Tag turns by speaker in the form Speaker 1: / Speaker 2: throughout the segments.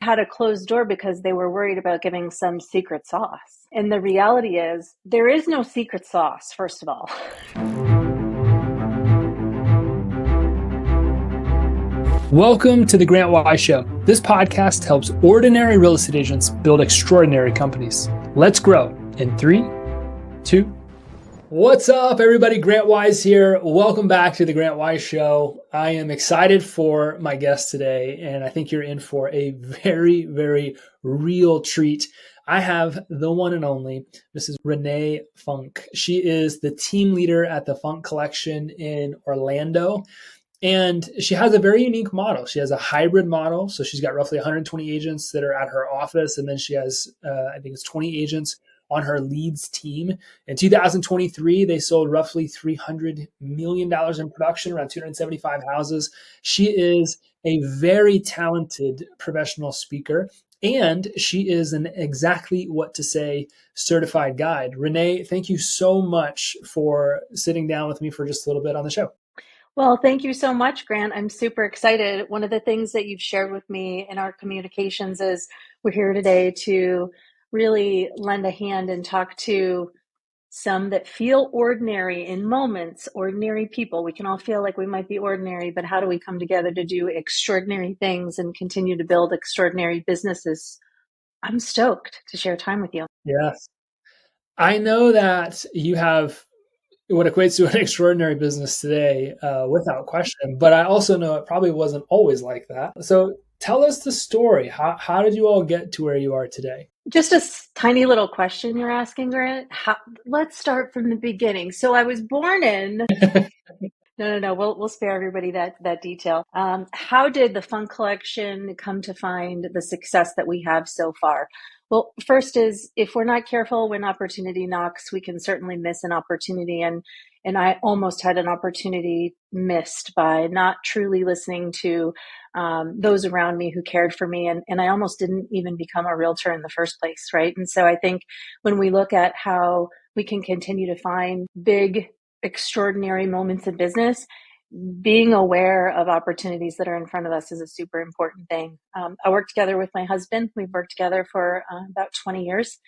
Speaker 1: had a closed door because they were worried about giving some secret sauce. And the reality is there is no secret sauce, first of all.
Speaker 2: Welcome to the Grant Wise Show. This podcast helps ordinary real estate agents build extraordinary companies. Let's grow in 3, 2. What's up, everybody? Grant Wise here. Welcome back to the Grant Wise Show. I am excited for my guest today, and I think you're in for a very, very real treat. I have the one and only Mrs. Renee Funk. She is the team leader at the Funk Collection in Orlando. And she has a very unique model. She has a hybrid model. So she's got roughly 120 agents that are at her office. And then she has, I think it's 20 agents on her leads team. In 2023, they sold roughly $300 million in production, around 275 houses. She is a very talented professional speaker. And she is an exactly what to say certified guide. Renee, thank you so much for sitting down with me for just a little bit on the show.
Speaker 1: Well, thank you so much, Grant. I'm super excited. One of the things that you've shared with me in our communications is we're here today to really lend a hand and talk to some that feel ordinary in moments, ordinary people. We can all feel like we might be ordinary, but how do we come together to do extraordinary things and continue to build extraordinary businesses? I'm stoked to share time with you.
Speaker 2: Yes. I know that you have what equates to an extraordinary business today, without question. But I also know it probably wasn't always like that. So tell us the story. How did you all get to where you are today?
Speaker 1: Just a tiny little question you're asking, Grant. Let's start from the beginning. So I was born in... No. We'll spare everybody that detail. How did the Funk Collection come to find the success that we have so far? Well, first is if we're not careful when opportunity knocks, we can certainly miss an opportunity. And I almost had an opportunity missed by not truly listening to those around me who cared for me. And I almost didn't even become a realtor in the first place, right? And so I think when we look at how we can continue to find big, extraordinary moments in business, being aware of opportunities that are in front of us is a super important thing. I work together with my husband. We've worked together for about 20 years.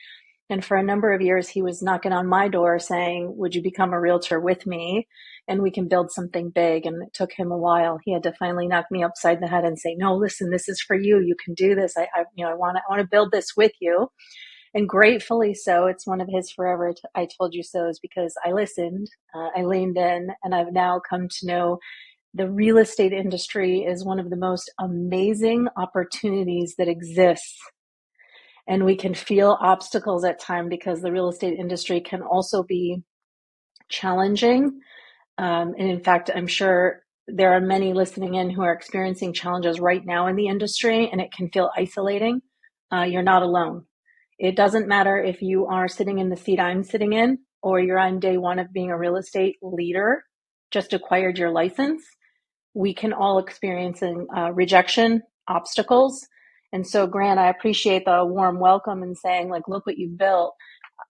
Speaker 1: And for a number of years, he was knocking on my door saying, would you become a realtor with me? And we can build something big. And it took him a while. He had to finally knock me upside the head and say, no, listen, this is for you. You can do this. I want to build this with you. And gratefully so, it's one of his forever I told you so's because I listened, I leaned in, and I've now come to know the real estate industry is one of the most amazing opportunities that exists. And we can feel obstacles at times because the real estate industry can also be challenging. And in fact, I'm sure there are many listening in who are experiencing challenges right now in the industry, and it can feel isolating. You're not alone. It doesn't matter if you are sitting in the seat I'm sitting in, or you're on day one of being a real estate leader, just acquired your license. We can all experience rejection, obstacles. And so, Grant, I appreciate the warm welcome and saying, like, look what you've built.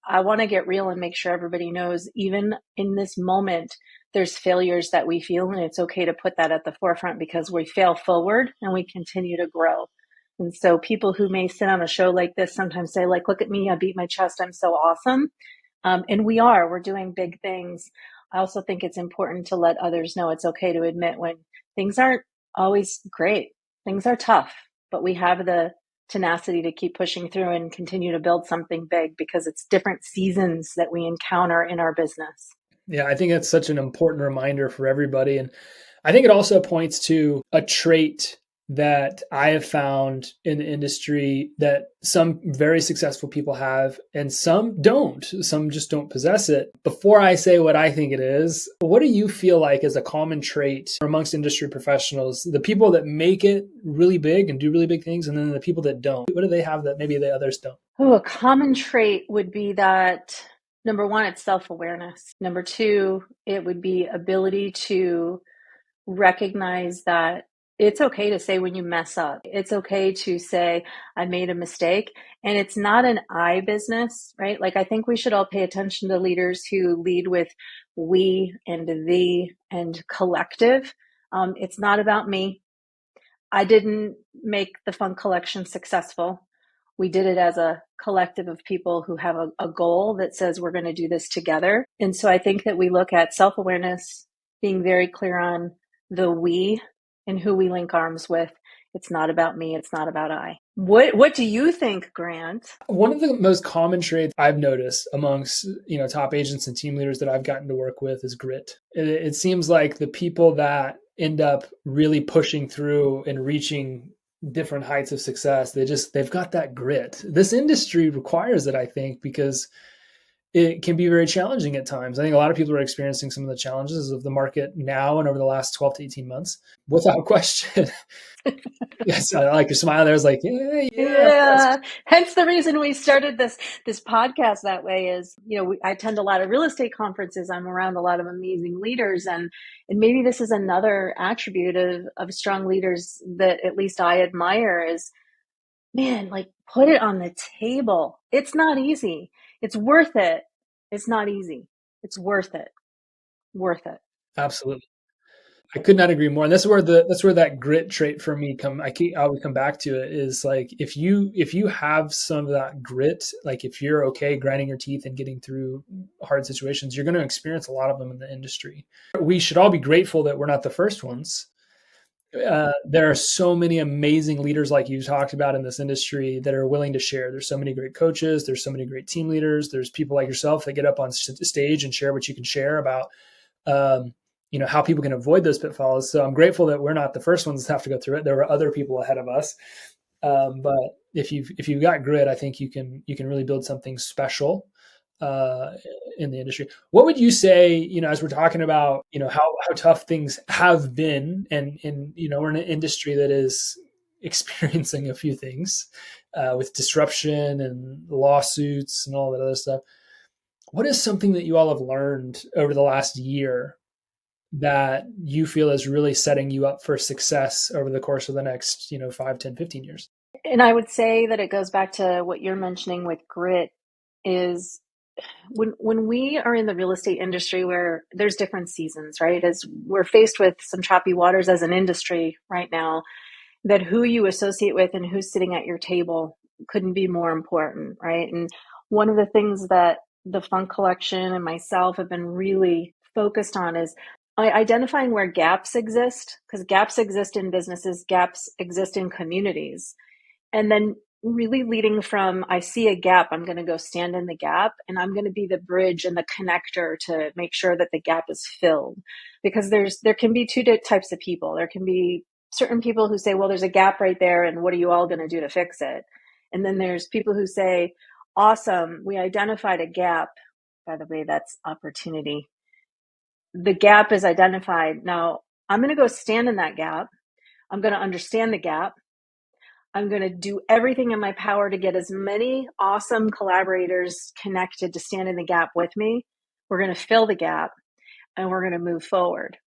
Speaker 1: I want to get real and make sure everybody knows, even in this moment, there's failures that we feel, and it's okay to put that at the forefront because we fail forward and we continue to grow. And so people who may sit on a show like this sometimes say, like, look at me, I beat my chest, I'm so awesome. And we're doing big things. I also think it's important to let others know it's okay to admit when things aren't always great. Things are tough, but we have the tenacity to keep pushing through and continue to build something big because it's different seasons that we encounter in our business.
Speaker 2: Yeah, I think that's such an important reminder for everybody. And I think it also points to a trait that I have found in the industry that some very successful people have and some don't. Some just don't possess it. Before I say what I think it is, what do you feel like is a common trait amongst industry professionals? The people that make it really big and do really big things, and then the people that don't. What do they have that maybe the others don't?
Speaker 1: Oh, a common trait would be that, number one, it's self-awareness. Number two, it would be ability to recognize that it's okay to say when you mess up. It's okay to say, I made a mistake. And it's not an I business, right? Like, I think we should all pay attention to leaders who lead with we and thee and collective. It's not about me. I didn't make the Funk Collection successful. We did it as a collective of people who have a goal that says we're going to do this together. And so I think that we look at self-awareness, being very clear on the we and who we link arms with. It's not about me. It's not about I. What do you think, Grant?
Speaker 2: One of the most common traits I've noticed amongst top agents and team leaders that I've gotten to work with is grit. It seems like the people that end up really pushing through and reaching different heights of success, they've got that grit. This industry requires it, I think, because it can be very challenging at times. I think a lot of people are experiencing some of the challenges of the market now and over the last 12 to 18 months, without question. Yes, I like your smile there. I was like,
Speaker 1: yeah. Hence the reason we started this podcast that way is, I attend a lot of real estate conferences. I'm around a lot of amazing leaders, and maybe this is another attribute of strong leaders that at least I admire is, man, like, put it on the table. It's not easy. It's worth it. It's not easy. It's worth it. Worth it.
Speaker 2: Absolutely. I could not agree more. And that's where that grit trait for me I always come back to it is like, if you have some of that grit, like if you're okay grinding your teeth and getting through hard situations, you're going to experience a lot of them in the industry. We should all be grateful that we're not the first ones. There are so many amazing leaders like you talked about in this industry that are willing to share. There's so many great coaches. There's so many great team leaders. There's people like yourself that get up on stage and share what you can share about, how people can avoid those pitfalls. So I'm grateful that we're not the first ones to have to go through it. There were other people ahead of us. But if you've got grit, I think you can really build something special in the industry. What would you say, as we're talking about, how tough things have been, and we're in an industry that is experiencing a few things with disruption and lawsuits and all that other stuff. What is something that you all have learned over the last year that you feel is really setting you up for success over the course of the next, 5, 10, 15 years?
Speaker 1: And I would say that it goes back to what you're mentioning with grit is when we are in the real estate industry where there's different seasons, right? As we're faced with some choppy waters as an industry right now, that who you associate with and who's sitting at your table couldn't be more important, right? And one of the things that the Funk Collection and myself have been really focused on is identifying where gaps exist, because gaps exist in businesses, gaps exist in communities. And then really leading from, I see a gap, I'm going to go stand in the gap, and I'm going to be the bridge and the connector to make sure that the gap is filled. Because there can be two types of people. There can be certain people who say, well, there's a gap right there, and what are you all going to do to fix it? And then there's people who say, awesome, we identified a gap. By the way, that's opportunity. The gap is identified. Now, I'm going to go stand in that gap. I'm going to understand the gap. I'm going to do everything in my power to get as many awesome collaborators connected to stand in the gap with me. We're going to fill the gap, and we're going to move forward.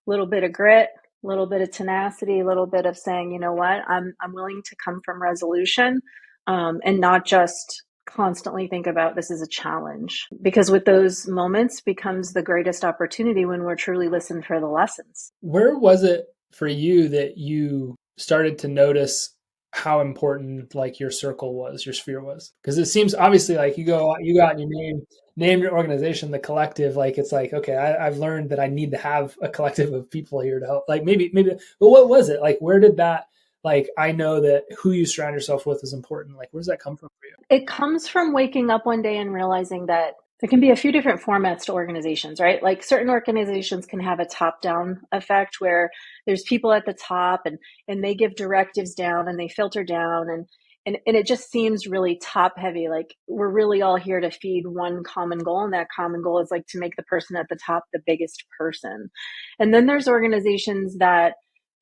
Speaker 1: A little bit of grit, a little bit of tenacity, a little bit of saying, you know what, I'm willing to come from resolution, and not just constantly think about this as a challenge. Because with those moments becomes the greatest opportunity when we're truly listening for the lessons.
Speaker 2: Where was it for you that you started to notice how important like your circle was, your sphere was? Because it seems obviously like you go out and you name your organization, the collective, like it's like, okay, I've learned that I need to have a collective of people here to help. Like maybe, but what was it? Like, where did that, like, I know that who you surround yourself with is important. Like, where does that come from for you?
Speaker 1: It comes from waking up one day and realizing that there can be a few different formats to organizations, right? Like certain organizations can have a top-down effect where there's people at the top and they give directives down and they filter down and it just seems really top heavy. Like we're really all here to feed one common goal, and that common goal is like to make the person at the top the biggest person. And then there's organizations that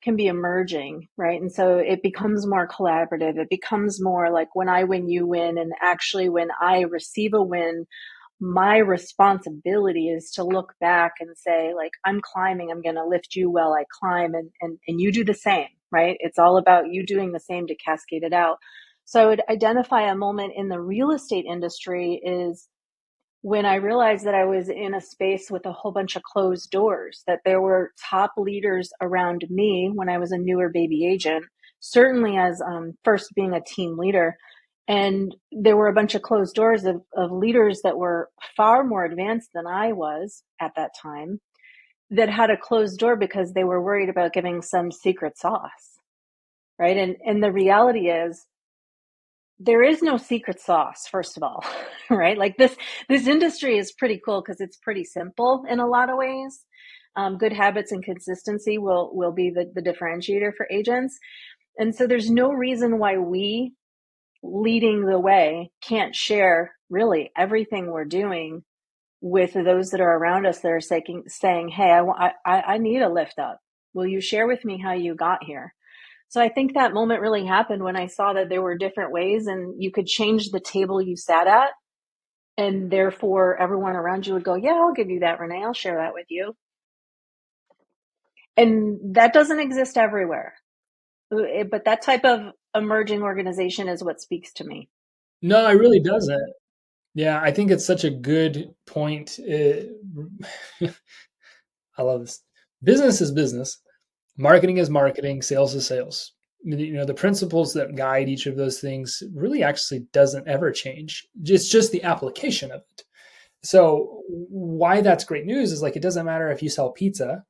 Speaker 1: can be emerging, right? And so it becomes more collaborative. It becomes more like when I win, you win. And actually when I receive a win, my responsibility is to look back and say, like, I'm climbing, I'm going to lift you while I climb, and you do the same, right? It's all about you doing the same to cascade it out. So I would identify a moment in the real estate industry is when I realized that I was in a space with a whole bunch of closed doors, that there were top leaders around me when I was a newer baby agent, certainly as first being a team leader. And there were a bunch of closed doors of leaders that were far more advanced than I was at that time, that had a closed door because they were worried about giving some secret sauce, right? And the reality is, there is no secret sauce, first of all, right? Like this industry is pretty cool because it's pretty simple in a lot of ways. Good habits and consistency will be the differentiator for agents. And so there's no reason why we, leading the way, can't share really everything we're doing with those that are around us that are saying, hey, I need a lift up. Will you share with me how you got here? So I think that moment really happened when I saw that there were different ways and you could change the table you sat at. And therefore, everyone around you would go, yeah, I'll give you that, Renee. I'll share that with you. And that doesn't exist everywhere. But that type of emerging organization is what speaks to me.
Speaker 2: No, it really doesn't. Yeah, I think it's such a good point. I love this. Business is business. Marketing is marketing. Sales is sales. The principles that guide each of those things really actually doesn't ever change. It's just the application of it. So why that's great news is, like, it doesn't matter if you sell pizza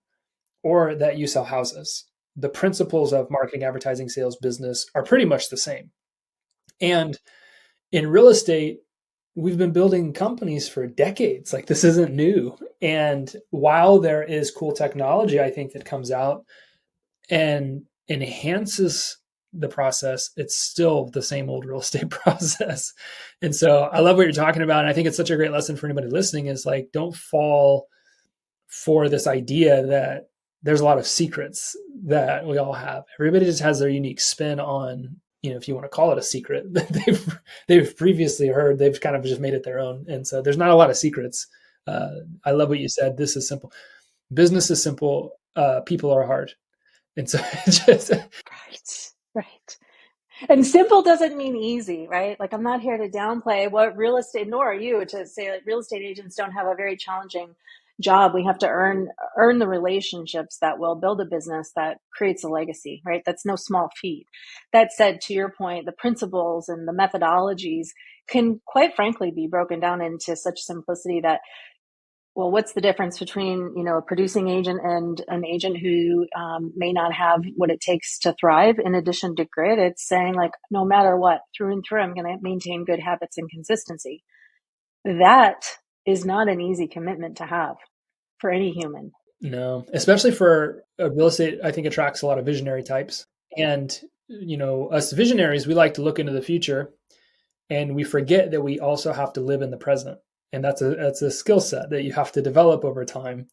Speaker 2: or that you sell houses. The principles of marketing, advertising, sales, business are pretty much the same. And in real estate, we've been building companies for decades. Like, this isn't new. And while there is cool technology, I think, that comes out and enhances the process, it's still the same old real estate process. And so I love what you're talking about. And I think it's such a great lesson for anybody listening, is like, don't fall for this idea that there's a lot of secrets that we all have. Everybody just has their unique spin on, if you want to call it a secret, they've previously heard, they've kind of just made it their own. And so there's not a lot of secrets. I love what you said. This is simple. Business is simple. People are hard. And so just
Speaker 1: Right. And simple doesn't mean easy, right? Like, I'm not here to downplay what real estate, nor are you, to say that real estate agents don't have a very challenging job. We have to earn the relationships that will build a business that creates a legacy, right? That's no small feat. That said, to your point, the principles and the methodologies can, quite frankly, be broken down into such simplicity that, well, what's the difference between, a producing agent and an agent who may not have what it takes to thrive? In addition to grit, it's saying, like, no matter what, through and through, I'm going to maintain good habits and consistency. That is not an easy commitment to have for any human.
Speaker 2: No, especially for real estate, I think attracts a lot of visionary types. And, us visionaries, we like to look into the future, and we forget that we also have to live in the present. And that's a skill set that you have to develop over time.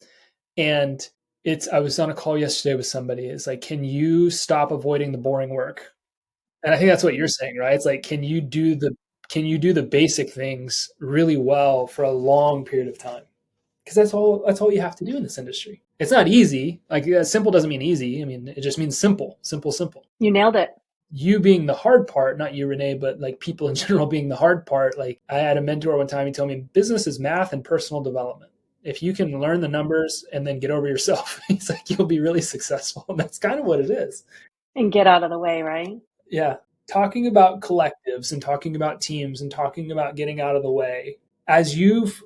Speaker 2: And I was on a call yesterday with somebody. It's like, can you stop avoiding the boring work? And I think that's what you're saying, right? It's like, can you do the basic things really well for a long period of time? Because that's all you have to do in this industry. It's not easy. Like, simple doesn't mean easy. I mean, it just means simple.
Speaker 1: You nailed it.
Speaker 2: You being the hard part, not you, Renee, but like people in general being the hard part. Like, I had a mentor one time, he told me business is math and personal development. If you can learn the numbers and then get over yourself, he's like, you'll be really successful. And that's kind of what it is.
Speaker 1: And get out of the way, right?
Speaker 2: Yeah. Talking about collectives and talking about teams and talking about getting out of the way, as you've,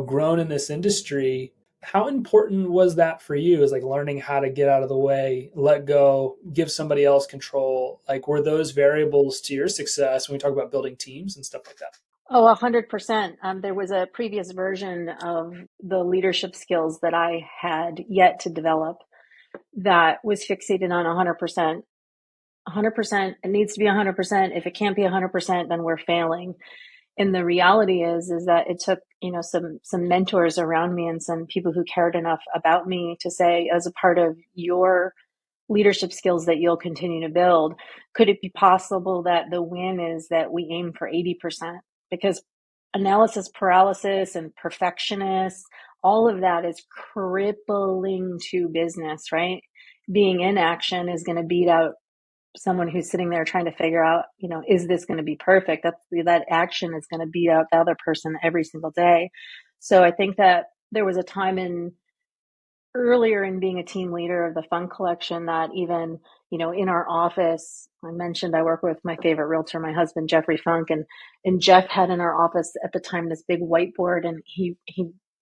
Speaker 2: grown in this industry, how important was that for you? Is like learning how to get out of the way, let go, give somebody else control? Like, were those variables to your success when we talk about building teams and stuff like that?
Speaker 1: Oh, 100%. There was a previous version of the leadership skills that I had yet to develop that was fixated on 100%. 100%. It needs to be 100%. If it can't be 100%, then we're failing. And the reality is that it took, some mentors around me and some people who cared enough about me to say, as a part of your leadership skills that you'll continue to build, could it be possible that the win is that we aim for 80%? Because analysis paralysis and perfectionists, all of that is crippling to business, right? Being in action is going to beat out someone who's sitting there trying to figure out, is this going to be perfect? That action is going to beat out the other person every single day. So I think that there was a time earlier in being a team leader of the Funk collection that even, in our office, I mentioned I work with my favorite realtor, my husband, Jeffrey Funk, and Jeff had in our office at the time this big whiteboard, and he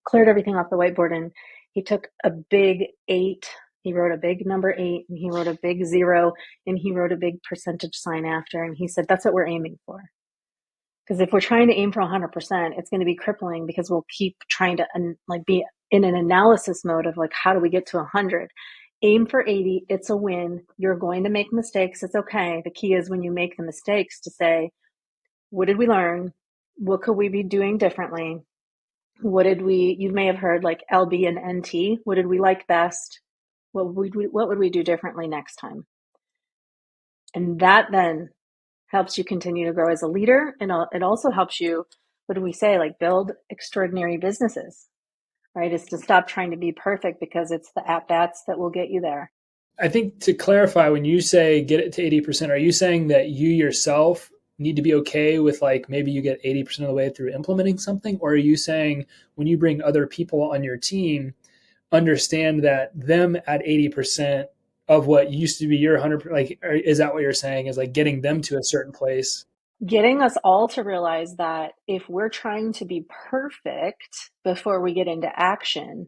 Speaker 1: cleared everything off the whiteboard, and he took a big 8. He wrote a big number 8, and he wrote a big 0, and he wrote a big percentage sign after, and he said, that's what we're aiming for. Because if we're trying to aim for 100%, it's going to be crippling, because we'll keep trying to be in an analysis mode of how do we get to 100? Aim for 80. It's a win. You're going to make mistakes. It's okay. The key is when you make the mistakes to say, what did we learn? What could we be doing differently? You may have heard LB and NT. What did we like best? What would we do differently next time? And that then helps you continue to grow as a leader. And it also helps you, what do we say? Build extraordinary businesses, right? Is to stop trying to be perfect, because it's the at-bats that will get you there.
Speaker 2: I think, to clarify, when you say get it to 80%, are you saying that you yourself need to be okay with maybe you get 80% of the way through implementing something? Or are you saying when you bring other people on your team, understand that them at 80% of what used to be your 100%, is that what you're saying, is getting them to a certain place?
Speaker 1: Getting us all to realize that if we're trying to be perfect before we get into action,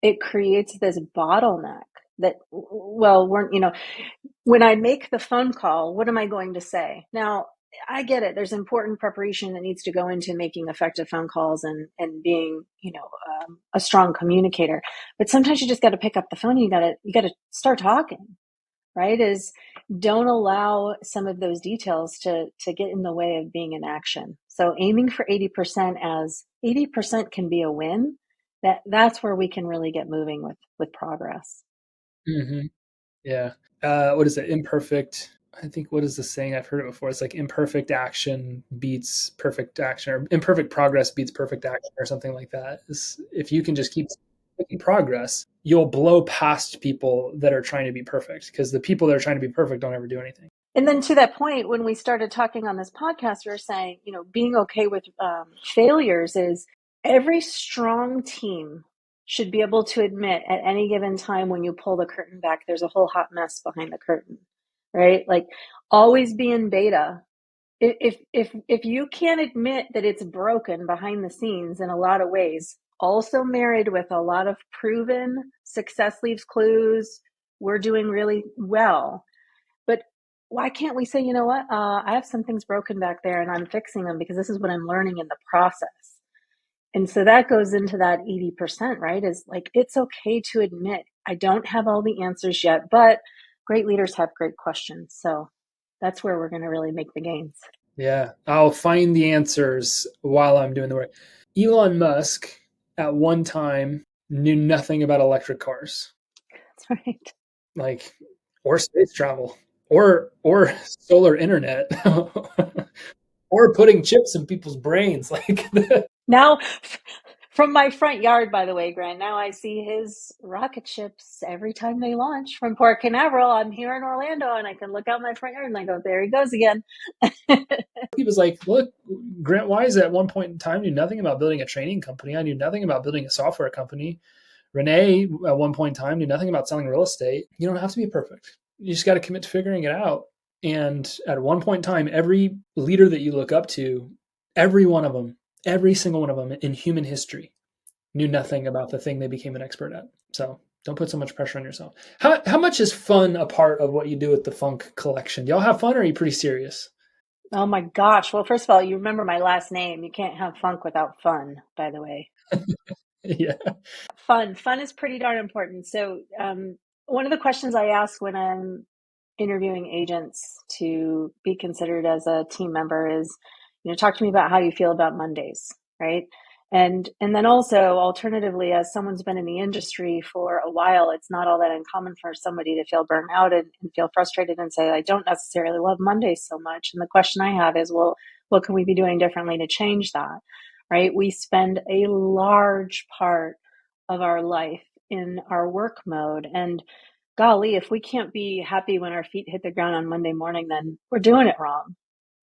Speaker 1: it creates this bottleneck that, when I make the phone call, what am I going to say? Now, I get it. There's important preparation that needs to go into making effective phone calls and being, a strong communicator. But sometimes you just got to pick up the phone. And you got to start talking, right? Don't allow some of those details to get in the way of being in action. So aiming for 80%, as 80% can be a win. That's where we can really get moving with progress.
Speaker 2: Mm-hmm. Yeah. What is it? Imperfect. I think, what is the saying? I've heard it before. It's imperfect action beats perfect action, or imperfect progress beats perfect action, or something like that. If you can just keep making progress, you'll blow past people that are trying to be perfect, because the people that are trying to be perfect don't ever do anything.
Speaker 1: And then to that point, when we started talking on this podcast, we were saying, being okay with failures is every strong team should be able to admit at any given time when you pull the curtain back, there's a whole hot mess behind the curtain, right? Always be in beta. If you can't admit that it's broken behind the scenes in a lot of ways, also married with a lot of proven success leaves clues, we're doing really well. But why can't we say, you know what, I have some things broken back there and I'm fixing them because this is what I'm learning in the process. And so that goes into that 80%, right? Is it's okay to admit, I don't have all the answers yet, but great leaders have great questions. So that's where we're going to really make the gains.
Speaker 2: Yeah. I'll find the answers while I'm doing the work. Elon Musk at one time knew nothing about electric cars.
Speaker 1: That's right.
Speaker 2: Or space travel, or solar internet, or putting chips in people's brains.
Speaker 1: Now, from my front yard, by the way, Grant, now I see his rocket ships every time they launch from Port Canaveral. I'm here in Orlando, and I can look out my front yard and I go, there he goes again.
Speaker 2: He was like, look, Grant Wise at one point in time knew nothing about building a training company. I knew nothing about building a software company. Renee at one point in time knew nothing about selling real estate. You don't have to be perfect. You just got to commit to figuring it out. And at one point in time, every leader that you look up to, every one of them, every single one of them in human history knew nothing about the thing they became an expert at. So don't put so much pressure on yourself. How much is fun a part of what you do with the Funk collection? Do y'all have fun, or are you pretty serious?
Speaker 1: Oh my gosh. Well, first of all, you remember my last name. You can't have funk without fun, by the way.
Speaker 2: Yeah.
Speaker 1: Fun is pretty darn important. So one of the questions I ask when I'm interviewing agents to be considered as a team member is, talk to me about how you feel about Mondays, right? And then also, alternatively, as someone's been in the industry for a while, it's not all that uncommon for somebody to feel burnt out and feel frustrated and say, I don't necessarily love Mondays so much. And the question I have is, well, what can we be doing differently to change that, right? We spend a large part of our life in our work mode. And golly, if we can't be happy when our feet hit the ground on Monday morning, then we're doing it wrong.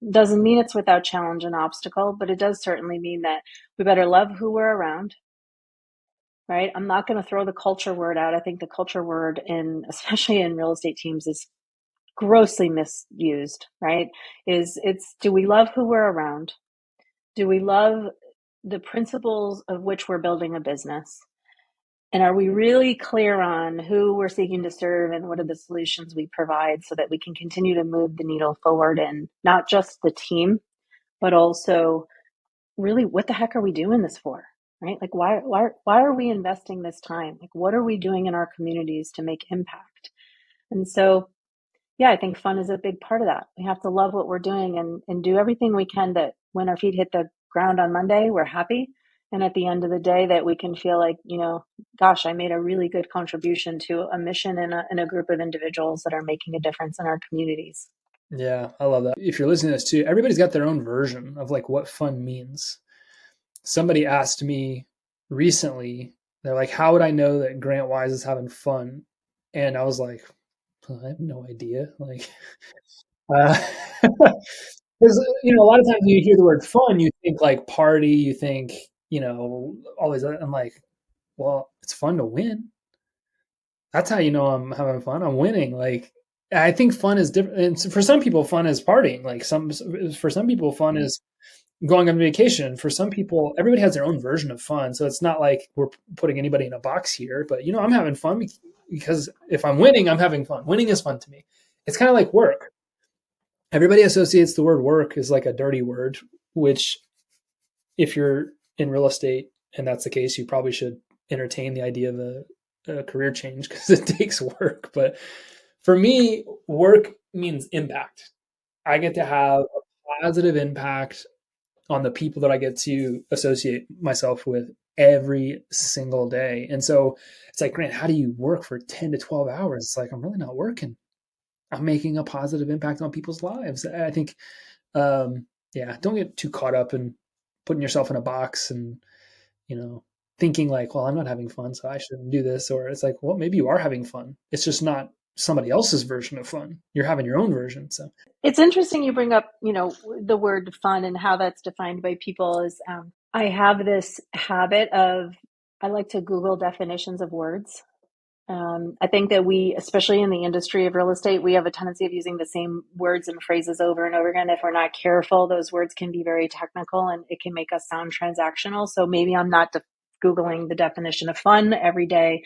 Speaker 1: Doesn't mean it's without challenge and obstacle, but it does certainly mean that we better love who we're around, right? I'm not going to throw the culture word out. I think the culture word, especially in real estate teams, is grossly misused, right? It's do we love who we're around? Do we love the principles of which we're building a business? And are we really clear on who we're seeking to serve and what are the solutions we provide so that we can continue to move the needle forward, and not just the team, but also really what the heck are we doing this for? Right? Like why are we investing this time? Like what are we doing in our communities to make impact? And so yeah, I think fun is a big part of that. We have to love what we're doing and do everything we can that when our feet hit the ground on Monday, we're happy. And at the end of the day, that we can feel like, gosh, I made a really good contribution to a mission in a group of individuals that are making a difference in our communities.
Speaker 2: Yeah, I love that. If you're listening to this too, everybody's got their own version of like what fun means. Somebody asked me recently, they're like, how would I know that Grant Wise is having fun? And I was like, I have no idea. Like, because a lot of times you hear the word fun, you think like party, you think all these. I'm like, well, it's fun to win. That's how you know I'm having fun. I'm winning. Like, I think fun is different. And for some people, fun is partying. Like for some people, fun is going on vacation. For some people, everybody has their own version of fun. So it's not like we're putting anybody in a box here. But I'm having fun because if I'm winning, I'm having fun. Winning is fun to me. It's kind of like work. Everybody associates the word work as like a dirty word, which if you're in real estate and that's the case, you probably should entertain the idea of a career change because it takes work. But for me, work means impact. I get to have a positive impact on the people that I get to associate myself with every single day. And so it's like, Grant, how do you work for 10 to 12 hours? It's like, I'm really not working. I'm making a positive impact on people's lives. I think, don't get too caught up in putting yourself in a box and, thinking like, well, I'm not having fun, so I shouldn't do this. Or it's like, well, maybe you are having fun. It's just not somebody else's version of fun. You're having your own version. So
Speaker 1: it's interesting you bring up, the word fun and how that's defined by people. Is I have this habit of, I like to Google definitions of words. I think that we, especially in the industry of real estate, we have a tendency of using the same words and phrases over and over again. If we're not careful, those words can be very technical and it can make us sound transactional. So maybe I'm not Googling the definition of fun every day,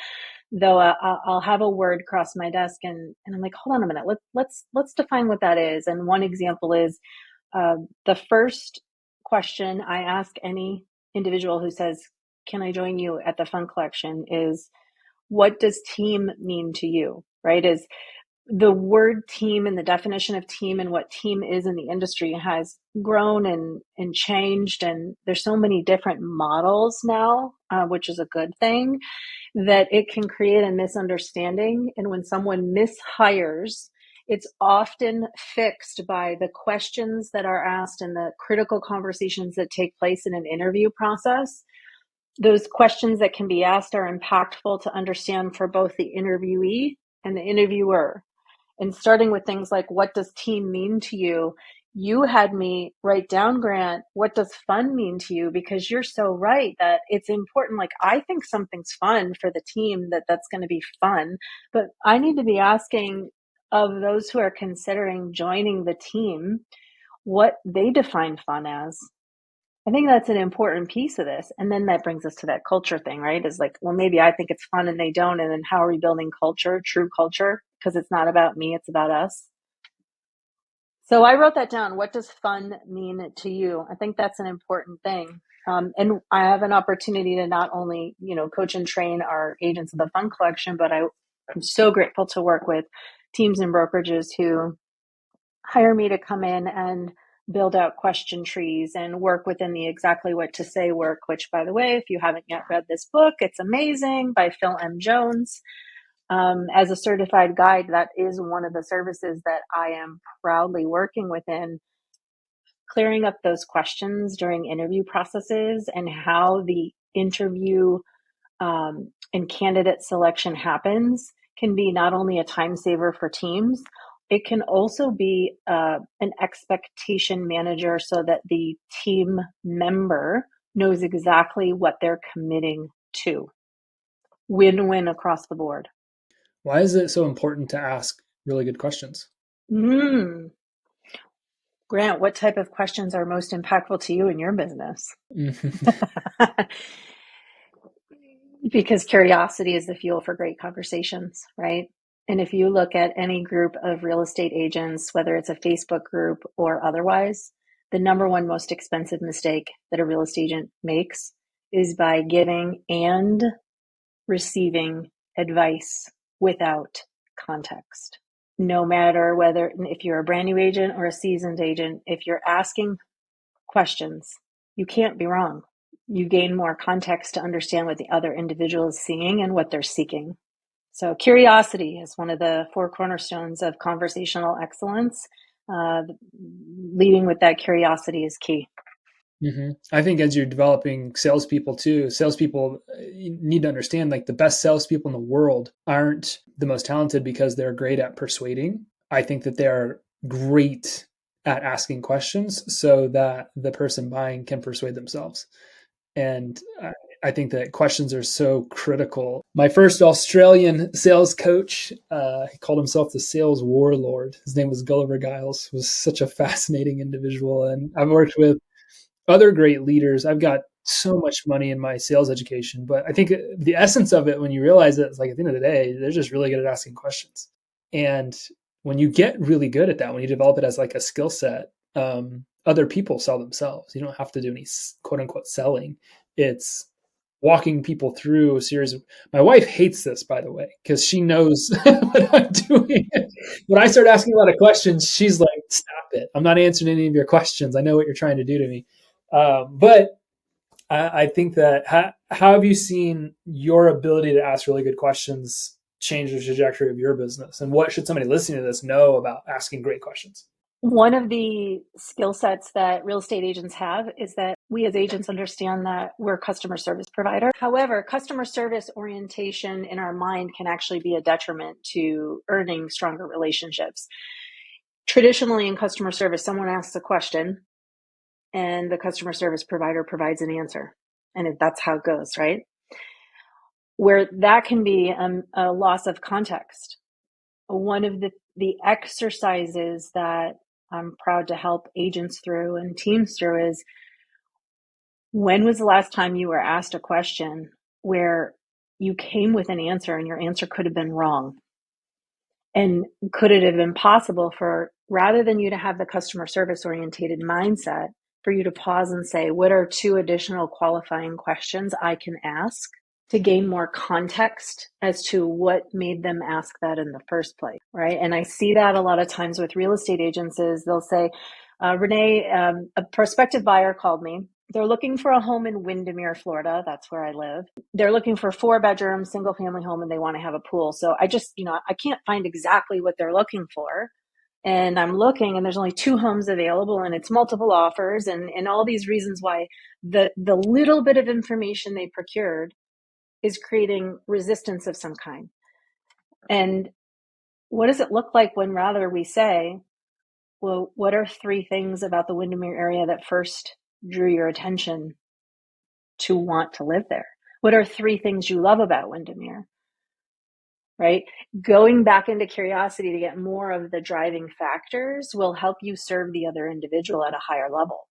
Speaker 1: though. I'll have a word cross my desk and I'm like, hold on a minute, let's define what that is. And one example is the first question I ask any individual who says, "Can I join you at the fun collection?" is, what does team mean to you, right? Is the word team and the definition of team and what team is in the industry has grown and changed. And there's so many different models now, which is a good thing, that it can create a misunderstanding. And when someone mishires, it's often fixed by the questions that are asked and the critical conversations that take place in an interview process. Those questions that can be asked are impactful to understand for both the interviewee and the interviewer. And starting with things like, what does team mean to you? You had me write down, Grant, what does fun mean to you? Because you're so right that it's important. Like, I think something's fun for the team, that's going to be fun, but I need to be asking of those who are considering joining the team what they define fun as. I think that's an important piece of this. And then that brings us to that culture thing, right? Is like, well, maybe I think it's fun and they don't. And then how are we building culture, true culture? Because it's not about me, it's about us. So I wrote that down. What does fun mean to you? I think that's an important thing. And I have an opportunity to not only, coach and train our agents of the fund collection, but I'm so grateful to work with teams and brokerages who hire me to come in and build out question trees and work within the exactly what to say work, which, by the way, if you haven't yet read this book, it's amazing, by Phil M. Jones. As a certified guide, that is one of the services that I am proudly working within, clearing up those questions during interview processes and how the interview and candidate selection happens can be not only a time saver for teams, it can also be an expectation manager so that the team member knows exactly what they're committing to. Win-win across the board.
Speaker 2: Why is it so important to ask really good questions?
Speaker 1: Grant, what type of questions are most impactful to you in your business? Because curiosity is the fuel for great conversations, right? And if you look at any group of real estate agents, whether it's a Facebook group or otherwise, the number one most expensive mistake that a real estate agent makes is by giving and receiving advice without context. No matter whether, if you're a brand new agent or a seasoned agent, if you're asking questions, you can't be wrong. You gain more context to understand what the other individual is seeing and what they're seeking. So curiosity is one of the 4 cornerstones of conversational excellence. Leading with that curiosity is key.
Speaker 2: Mm-hmm. I think as you're developing salespeople too, salespeople need to understand like the best salespeople in the world aren't the most talented because they're great at persuading. I think that they're great at asking questions so that the person buying can persuade themselves. And I think that questions are so critical. My first Australian sales coach, he called himself the sales warlord. His name was Gulliver Giles, was such a fascinating individual. And I've worked with other great leaders. I've got so much money in my sales education, but I think the essence of it, when you realize it, it's like at the end of the day, they're just really good at asking questions. And when you get really good at that, when you develop it as like a skill set, other people sell themselves. You don't have to do any quote unquote selling. It's walking people through a series of. My wife hates this, by the way, because she knows what I'm doing. When I start asking a lot of questions, she's like, "Stop it! I'm not answering any of your questions. I know what you're trying to do to me." But I think that how have you seen your ability to ask really good questions change the trajectory of your business? And what should somebody listening to this know about asking great questions?
Speaker 1: One of the skill sets that real estate agents have is that we as agents understand that we're a customer service provider. However, customer service orientation in our mind can actually be a detriment to earning stronger relationships. Traditionally in customer service, someone asks a question and the customer service provider provides an answer. And that's how it goes, right? Where that can be a loss of context. One of the exercises that I'm proud to help agents through and teams through is, when was the last time you were asked a question where you came with an answer and your answer could have been wrong? And could it have been possible for, rather than you to have the customer service orientated mindset, for you to pause and say, what are 2 additional qualifying questions I can ask to gain more context as to what made them ask that in the first place, right? And I see that a lot of times with real estate agents is they'll say, Renee, a prospective buyer called me. They're looking for a home in Windermere, Florida. That's where I live. They're looking for a 4-bedroom, single family home, and they want to have a pool. So I just, I can't find exactly what they're looking for. And I'm looking and there's only 2 homes available and it's multiple offers and all these reasons why the little bit of information they procured is creating resistance of some kind. And what does it look like when rather we say, well, what are 3 things about the Windermere area that first drew your attention to want to live there? What are 3 things you love about Windermere? Right? Going back into curiosity to get more of the driving factors will help you serve the other individual at a higher level.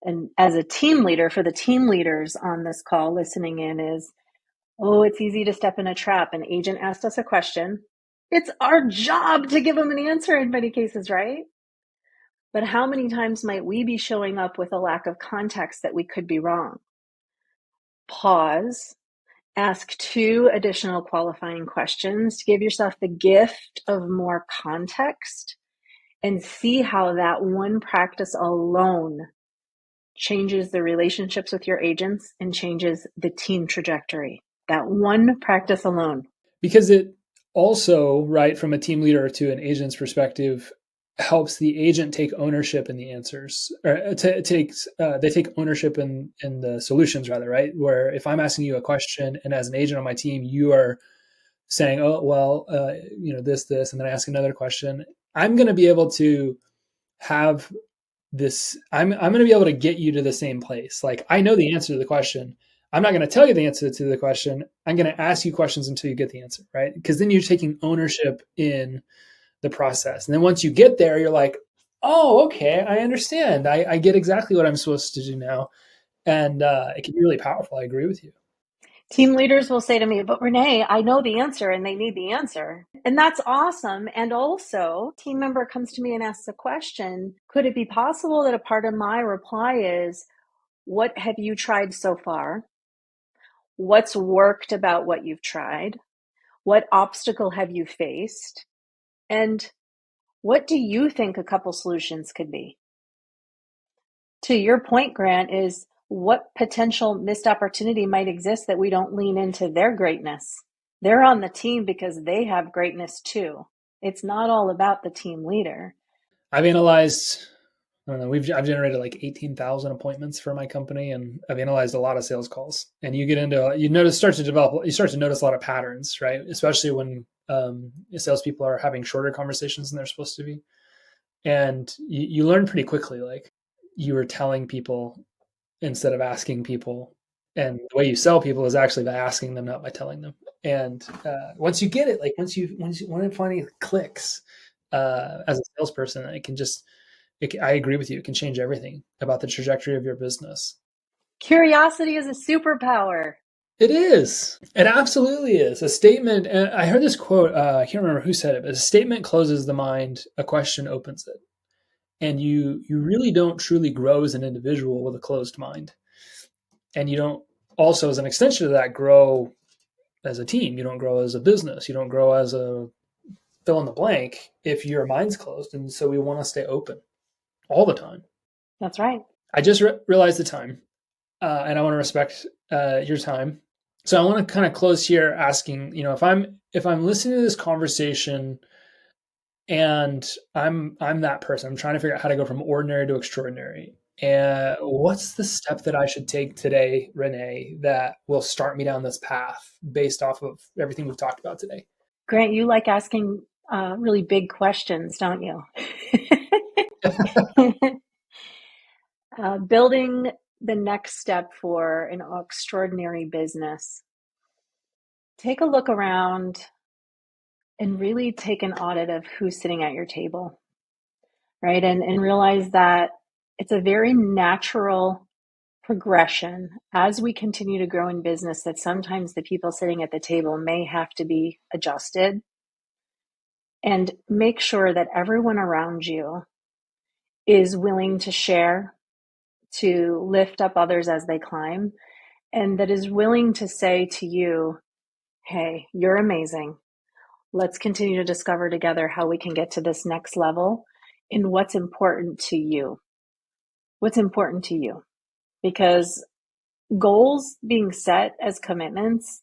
Speaker 1: And as a team leader, for the team leaders on this call listening in is, oh, it's easy to step in a trap. An agent asked us a question. It's our job to give them an answer in many cases, right? But how many times might we be showing up with a lack of context that we could be wrong? Pause. Ask 2 additional qualifying questions to give yourself the gift of more context and see how that one practice alone changes the relationships with your agents and changes the team trajectory. That one practice alone.
Speaker 2: Because it also, right, from a team leader to an agent's perspective, helps the agent take ownership in the answers, or they take ownership in the solutions, rather, right? Where if I'm asking you a question and as an agent on my team, you are saying, oh, well, this, and then I ask another question, I'm going to be able to have this, I'm going to be able to get you to the same place. Like, I know the answer to the question. I'm not going to tell you the answer to the question. I'm going to ask you questions until you get the answer, right? Because then you're taking ownership in the process. And then once you get there, you're like, oh, okay, I understand. I get exactly what I'm supposed to do now. And it can be really powerful. I agree with you.
Speaker 1: Team leaders will say to me, but Renee, I know the answer and they need the answer. And that's awesome. And also, team member comes to me and asks a question. Could it be possible that a part of my reply is, what have you tried so far? What's worked about what you've tried? What obstacle have you faced? And what do you think a couple solutions could be? To your point, Grant, is what potential missed opportunity might exist that we don't lean into their greatness? They're on the team because they have greatness too. It's not all about the team leader.
Speaker 2: I've analyzed, I don't know, I've generated like 18,000 appointments for my company, and I've analyzed a lot of sales calls. And you get into, you start to notice a lot of patterns, right? Especially when salespeople are having shorter conversations than they're supposed to be. And you learn pretty quickly, like, you are telling people instead of asking people. And the way you sell people is actually by asking them, not by telling them. And once you get it, like when it finally clicks, as a salesperson, I agree with you. It can change everything about the trajectory of your business.
Speaker 1: Curiosity is a superpower.
Speaker 2: It is. It absolutely is. A statement, and I heard this quote, I can't remember who said it, but a statement closes the mind, a question opens it. And you really don't truly grow as an individual with a closed mind. And you don't also, as an extension of that, grow as a team. You don't grow as a business. You don't grow as a fill in the blank if your mind's closed. And so we want to stay open all the time.
Speaker 1: That's right.
Speaker 2: I just realized the time, and I want to respect your time. So I want to kind of close here asking, if I'm listening to this conversation and I'm that person, I'm trying to figure out how to go from ordinary to extraordinary. And what's the step that I should take today, Renee, that will start me down this path based off of everything we've talked about today?
Speaker 1: Grant, you like asking really big questions, don't you? Building the next step for an extraordinary business. Take a look around and really take an audit of who's sitting at your table, right? And realize that it's a very natural progression as we continue to grow in business that sometimes the people sitting at the table may have to be adjusted. And make sure that everyone around you is willing to share, to lift up others as they climb, and that is willing to say to you, hey, you're amazing. Let's continue to discover together how we can get to this next level and what's important to you. What's important to you? Because goals being set as commitments,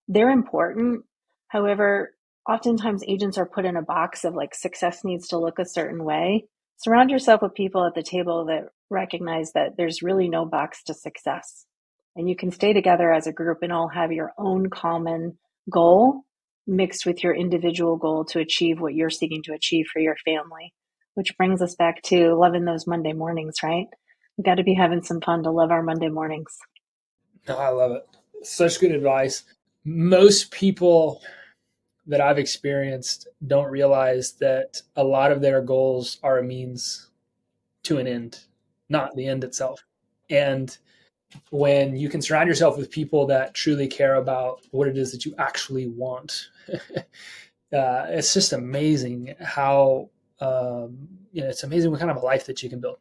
Speaker 1: they're important. However, oftentimes agents are put in a box of like success needs to look a certain way. Surround yourself with people at the table that recognize that there's really no box to success. And you can stay together as a group and all have your own common goal mixed with your individual goal to achieve what you're seeking to achieve for your family. Which brings us back to loving those Monday mornings, right? We got to be having some fun to love our Monday mornings.
Speaker 2: No, I love it. Such good advice. Most people that I've experienced don't realize that a lot of their goals are a means to an end, not the end itself. And when you can surround yourself with people that truly care about what it is that you actually want, it's just amazing how, it's amazing what kind of a life that you can build.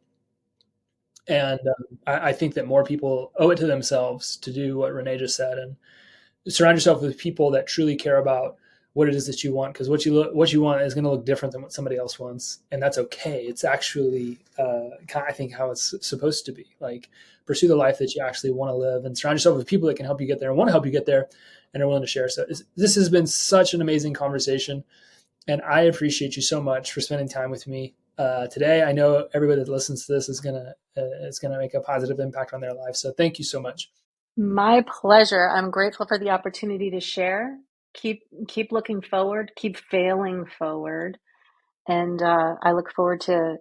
Speaker 2: And I think that more people owe it to themselves to do what Renee just said and surround yourself with people that truly care about what it is that you want, because what you want is going to look different than what somebody else wants, and that's okay. It's actually I think how it's supposed to be. Like, pursue the life that you actually want to live, and surround yourself with people that can help you get there and want to help you get there, and are willing to share. So this has been such an amazing conversation, and I appreciate you so much for spending time with me today. I know everybody that listens to this is gonna make a positive impact on their life. So thank you so much.
Speaker 1: My pleasure. I'm grateful for the opportunity to share. keep looking forward, keep failing forward, and I look forward to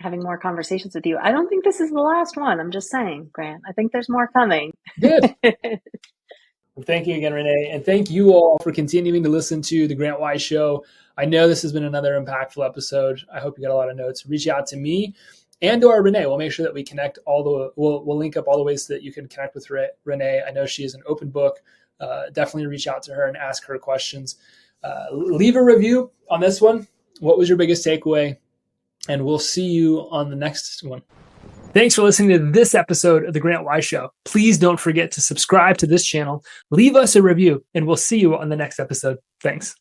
Speaker 1: having more conversations with you. I don't think this is the last one. I'm just saying, Grant. I think there's more coming.
Speaker 2: Good. Well, thank you again, Renee. And thank you all for continuing to listen to The Grant Wise Show. I know this has been another impactful episode. I hope you got a lot of notes. Reach out to me and or Renee. We'll make sure that we connect we'll link up all the ways that you can connect with Renee. I know she is an open book. Definitely reach out to her and ask her questions. Leave a review on this one. What was your biggest takeaway? And we'll see you on the next one. Thanks for listening to this episode of The Grant Wise Show. Please don't forget to subscribe to this channel, leave us a review, and we'll see you on the next episode. Thanks.